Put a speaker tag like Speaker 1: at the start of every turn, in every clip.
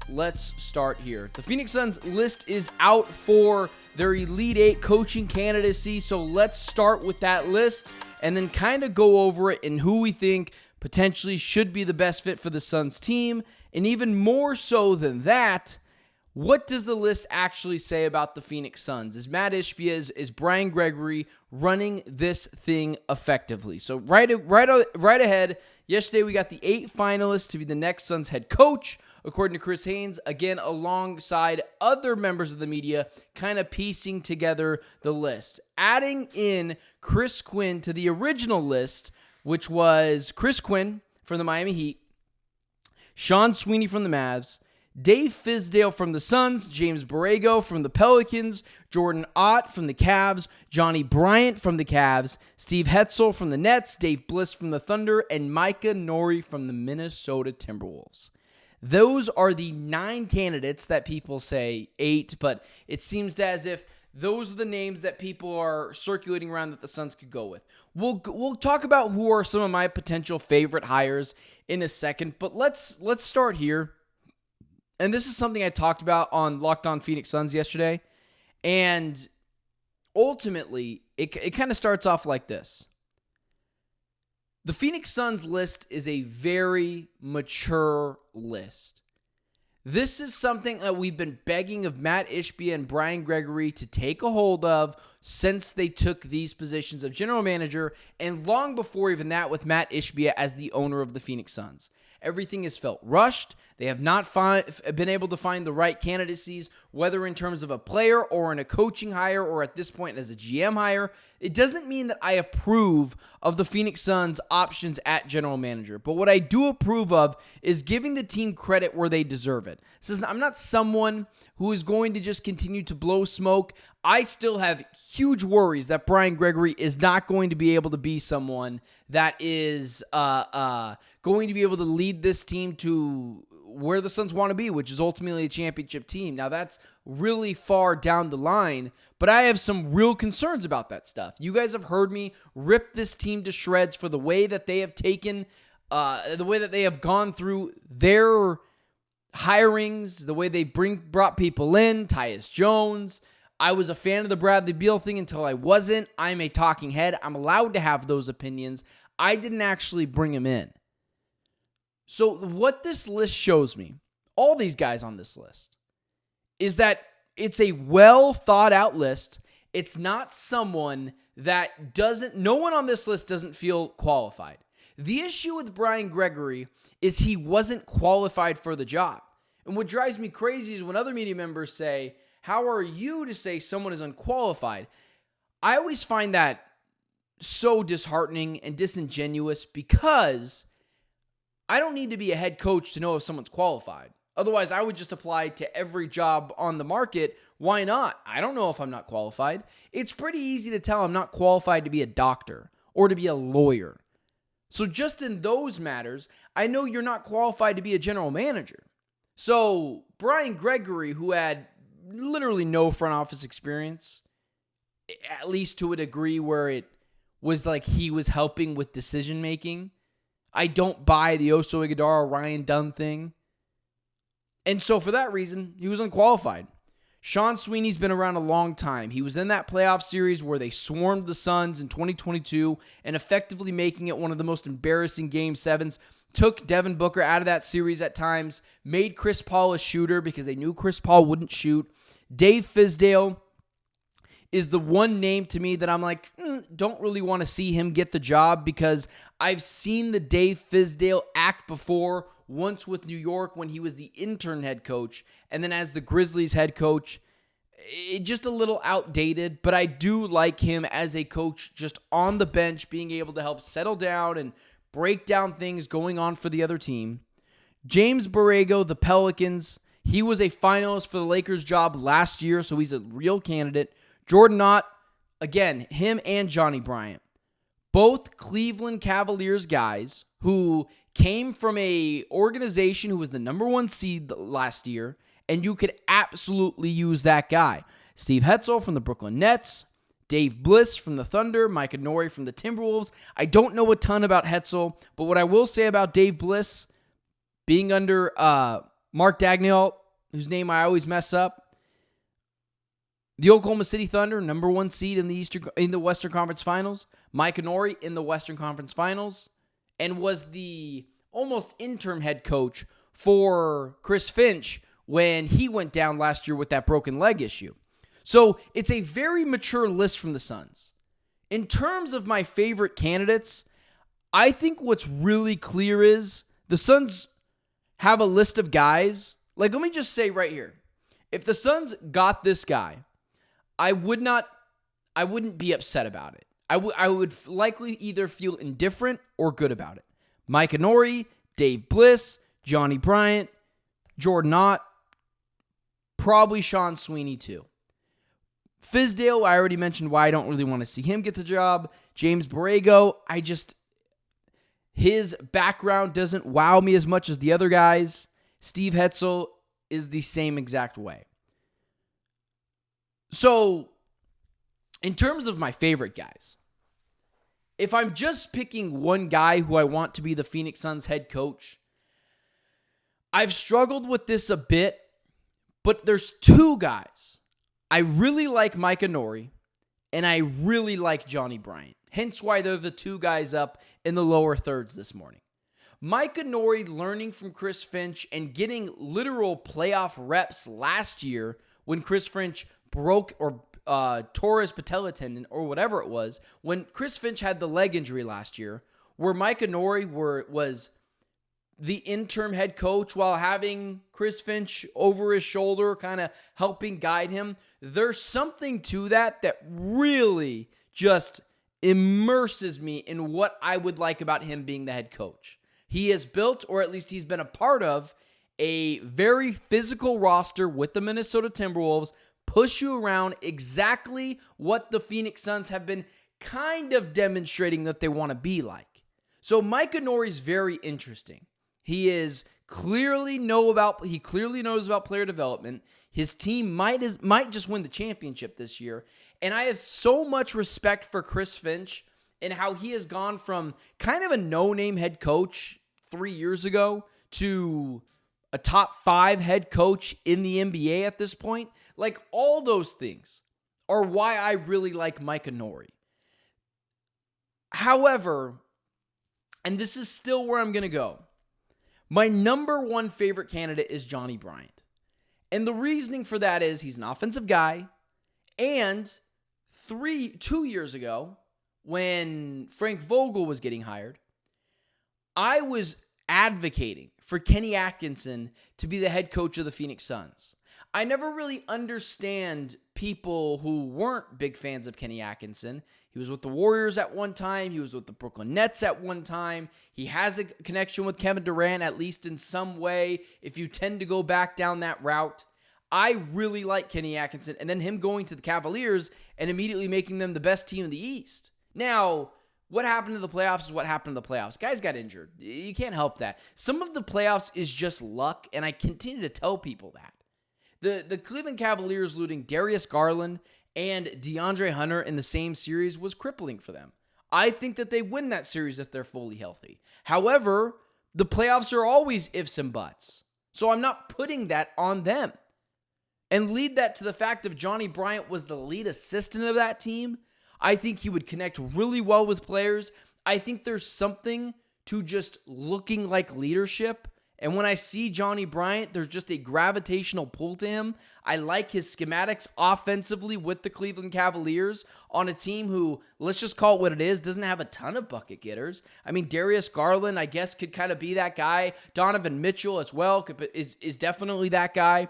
Speaker 1: let's start here. The Phoenix Suns list is out for their Elite Eight coaching candidacy, so let's start with that list and then kind of go over it and who we think potentially should be the best fit for the Suns team. And even more so than that, what does the list actually say about the Phoenix Suns? Is Matt Ishbia, is Brian Gregory running this thing effectively? So right ahead, yesterday we got the 8 finalists to be the next Suns head coach, according to Chris Haynes, again, alongside other members of the media, kind of piecing together the list. Adding in Chris Quinn to the original list, which was Chris Quinn from the Miami Heat, Sean Sweeney from the Mavs, Dave Fizdale from the Suns, James Borrego from the Pelicans, Jordan Ott from the Cavs, Johnny Bryant from the Cavs, Steve Hetzel from the Nets, Dave Bliss from the Thunder, and Micah Nori from the Minnesota Timberwolves. Those are the 9 candidates that people say 8, but it seems as if those are the names that people are circulating around that the Suns could go with. We'll talk about who are some of my potential favorite hires in a second, but let's start here. And this is something I talked about on Locked On Phoenix Suns yesterday. And ultimately, it kind of starts off like this. The Phoenix Suns list is a very mature list. This is something that we've been begging of Matt Ishbia and Brian Gregory to take a hold of since they took these positions of general manager, and long before even that with Matt Ishbia as the owner of the Phoenix Suns. Everything has felt rushed. They have not been able to find the right candidacies, whether in terms of a player or in a coaching hire or at this point as a GM hire. It doesn't mean that I approve of the Phoenix Suns' options at general manager, but what I do approve of is giving the team credit where they deserve it. I'm not someone who is going to just continue to blow smoke. I still have huge worries that Brian Gregory is not going to be able to be someone that is going to be able to lead this team to where the Suns want to be, which is ultimately a championship team. Now, that's really far down the line, but I have some real concerns about that stuff. You guys have heard me rip this team to shreds for the way that they have taken, the way that they have gone through their hirings, the way they brought people in, Tyus Jones. I was a fan of the Bradley Beal thing until I wasn't. I'm a talking head. I'm allowed to have those opinions. I didn't actually bring him in. So what this list shows me, all these guys on this list, is that it's a well thought out list. It's not someone that no one on this list doesn't feel qualified. The issue with Brian Gregory is he wasn't qualified for the job. And what drives me crazy is when other media members say, how are you to say someone is unqualified? I always find that so disheartening and disingenuous because I don't need to be a head coach to know if someone's qualified. Otherwise, I would just apply to every job on the market. Why not? I don't know if I'm not qualified. It's pretty easy to tell I'm not qualified to be a doctor or to be a lawyer. So just in those matters, I know you're not qualified to be a general manager. So Brian Gregory, who had literally no front office experience, at least to a degree where it was like he was helping with decision making, I don't buy the Oso Ighodaro, Ryan Dunn thing. And so for that reason, he was unqualified. Sean Sweeney's been around a long time. He was in that playoff series where they swarmed the Suns in 2022 and effectively making it one of the most embarrassing Game 7s. Took Devin Booker out of that series at times. Made Chris Paul a shooter because they knew Chris Paul wouldn't shoot. Dave Fizdale is the one name to me that I'm like, don't really want to see him get the job because I've seen the Dave Fizdale act before, once with New York when he was the intern head coach, and then as the Grizzlies head coach. It just a little outdated, but I do like him as a coach just on the bench, being able to help settle down and break down things going on for the other team. James Borrego, the Pelicans, he was a finalist for the Lakers job last year, so he's a real candidate. Jordan Ott, again, him and Johnny Bryant, both Cleveland Cavaliers guys who came from a organization who was the number 1 seed last year, and you could absolutely use that guy. Steve Hetzel from the Brooklyn Nets, Dave Bliss from the Thunder, Micah Nori from the Timberwolves. I don't know a ton about Hetzel, but what I will say about Dave Bliss, being under Mark Daigneault, whose name I always mess up. The Oklahoma City Thunder, number 1 seed in the Western Conference Finals. Mike Inori in the Western Conference Finals, and was the almost interim head coach for Chris Finch when he went down last year with that broken leg issue. So it's a very mature list from the Suns. In terms of my favorite candidates, I think what's really clear is the Suns have a list of guys. Like, let me just say right here, if the Suns got this guy, I wouldn't be upset about it. I would likely either feel indifferent or good about it. Mike Inori, Dave Bliss, Johnny Bryant, Jordan Ott, probably Sean Sweeney too. Fizdale, I already mentioned why I don't really want to see him get the job. James Borrego, his background doesn't wow me as much as the other guys. Steve Hetzel is the same exact way. So, in terms of my favorite guys, if I'm just picking one guy who I want to be the Phoenix Suns head coach, I've struggled with this a bit, but there's two guys. I really like Mike Inori, and I really like Johnny Bryant. Hence why they're the two guys up in the lower thirds this morning. Mike Inori learning from Chris Finch and getting literal playoff reps last year when Chris Finch broke or tore his patella tendon or whatever it was, when Chris Finch had the leg injury last year, where Mike Inori was the interim head coach while having Chris Finch over his shoulder, kind of helping guide him. There's something to that really just immerses me in what I would like about him being the head coach. He has built, or at least he's been a part of, a very physical roster with the Minnesota Timberwolves, push you around, exactly what the Phoenix Suns have been kind of demonstrating that they want to be like. So Mike Inori is very interesting. He clearly knows about player development. His team might just win the championship this year. And I have so much respect for Chris Finch and how he has gone from kind of a no-name head coach 3 years ago to a top 5 head coach in the NBA at this point. Like, all those things are why I really like Mike Inori. However, and this is still where I'm going to go, my number one favorite candidate is Johnny Bryant. And the reasoning for that is he's an offensive guy, and 2 years ago, when Frank Vogel was getting hired, I was advocating for Kenny Atkinson to be the head coach of the Phoenix Suns. I never really understand people who weren't big fans of Kenny Atkinson. He was with the Warriors at one time. He was with the Brooklyn Nets at one time. He has a connection with Kevin Durant, at least in some way, if you tend to go back down that route. I really like Kenny Atkinson, and then him going to the Cavaliers and immediately making them the best team in the East. Now, what happened to the playoffs is what happened to the playoffs. Guys got injured. You can't help that. Some of the playoffs is just luck, and I continue to tell people that. The Cleveland Cavaliers losing Darius Garland and DeAndre Hunter in the same series was crippling for them. I think that they win that series if they're fully healthy. However, the playoffs are always ifs and buts. So I'm not putting that on them. And lead that to the fact if Johnny Bryant was the lead assistant of that team, I think he would connect really well with players. I think there's something to just looking like leadership. And when I see Johnny Bryant, there's just a gravitational pull to him. I like his schematics offensively with the Cleveland Cavaliers on a team who, let's just call it what it is, doesn't have a ton of bucket getters. I mean, Darius Garland, I guess, could kind of be that guy. Donovan Mitchell as well is definitely that guy.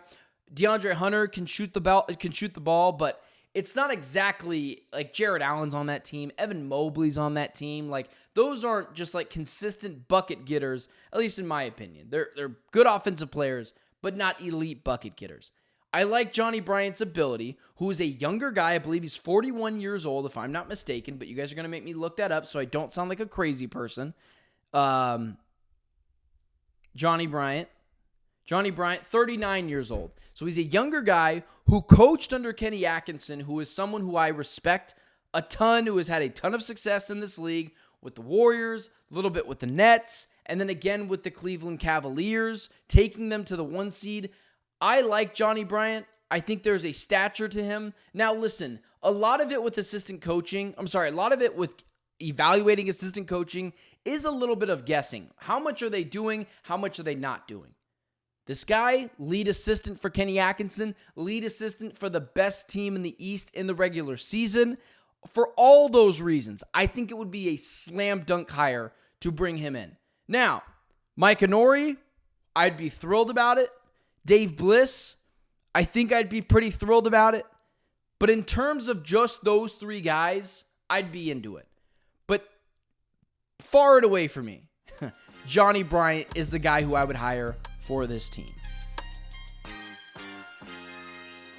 Speaker 1: DeAndre Hunter can shoot the ball, but it's not exactly like Jared Allen's on that team. Evan Mobley's on that team. Like, those aren't just like consistent bucket getters, at least in my opinion. They're good offensive players, but not elite bucket getters. I like Johnny Bryant's ability, who is a younger guy. I believe he's 41 years old, if I'm not mistaken, but you guys are going to make me look that up so I don't sound like a crazy person. Johnny Bryant, 39 years old. So he's a younger guy who coached under Kenny Atkinson, who is someone who I respect a ton, who has had a ton of success in this league with the Warriors, a little bit with the Nets, and then again with the Cleveland Cavaliers, taking them to the 1 seed. I like Johnny Bryant. I think there's a stature to him. Now, listen, a lot of it with a lot of it with evaluating assistant coaching is a little bit of guessing. How much are they doing? How much are they not doing? This guy, lead assistant for Kenny Atkinson, lead assistant for the best team in the East in the regular season. For all those reasons, I think it would be a slam dunk hire to bring him in. Now, Mike Honori, I'd be thrilled about it. Dave Bliss, I think I'd be pretty thrilled about it. But in terms of just those three guys, I'd be into it. But far and away from me, Johnny Bryant is the guy who I would hire for this team.